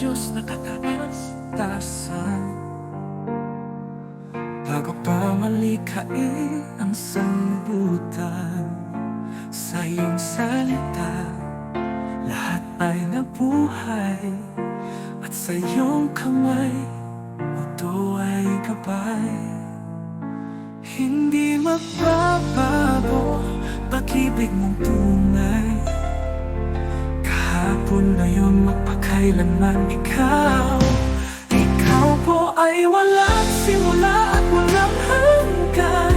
Diyos na kataas-taasan. Bago pa malikhain ang sanlibutan, sa iyong salita lahat ay nabuhay, at sa iyong kamay ito ay gabay. Hindi magbabago pag-ibig mong tunay, kahapon, ngayon, magpakailanman. Ikaw po ay walang simula at walang hanggan,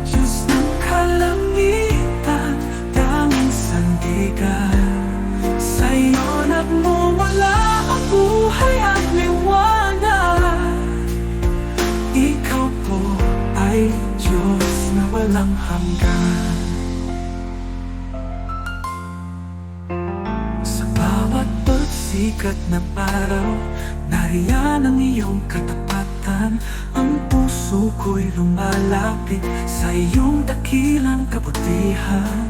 Diyos ng kalangitan, tanging sandigan. Sa iyo nagmumula ang buhay at liwanag. Ikaw po ay Diyos na walang hanggan. Sa bawat pagsikat ng araw, nariyan ang iyong katapatan. Ang puso ko'y lumalapit sa iyong dakilang kabutihan.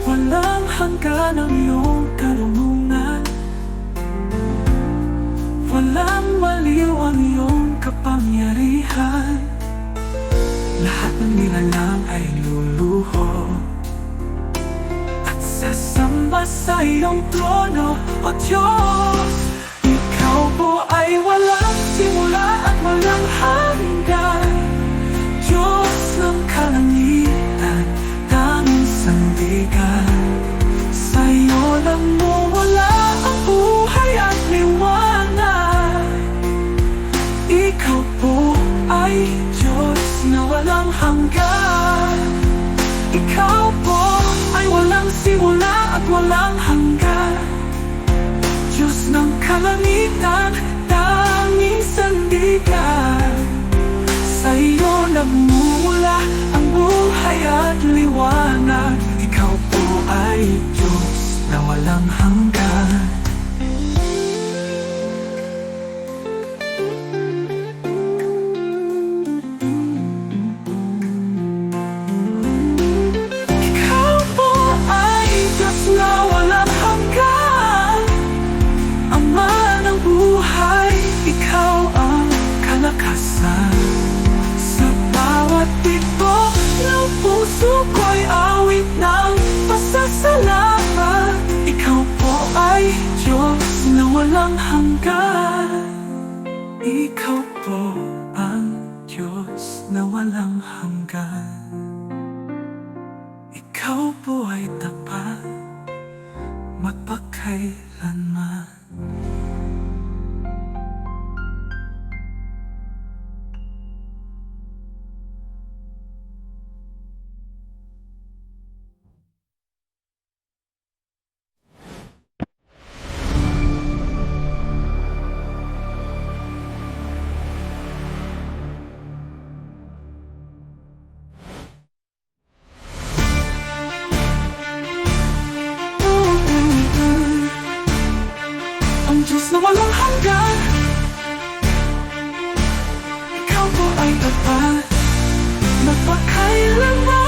Walang hanggan ang iyong karunungan, walang maliw ang iyong kapangyarihan. Lahat ng nilalang ay luluho at sasamba sa iyong trono, O Diyos. Ikaw po ay walang simula at walang hanggan, Diyos ng kalangitan, tanging sandigan. Sa iyo nagmumula ang buhay at liwanag. Ikaw po ay Diyos na walang hanggan. Ikaw po ay walang simula at walang hanggan, Diyos ng kalangitan, tanging sandigan. Sa iyo nagmumula ang buhay at liwanag. Ikaw po ay Diyos na walang hanggan. Ikaw po ay Diyos na walang hanggan, Ama ng buhay, ikaw ang kalakasan. Sa bawat tibok ng puso ko'y awit ng pasasalamat. Ikaw po ay Diyos na walang hanggan. Ikaw po ang Diyos na walang hanggan. Ikaw po ay tapat magpakailanman. Ang Diyos na walang hanggan, ikaw po ay tapat magpakailanman.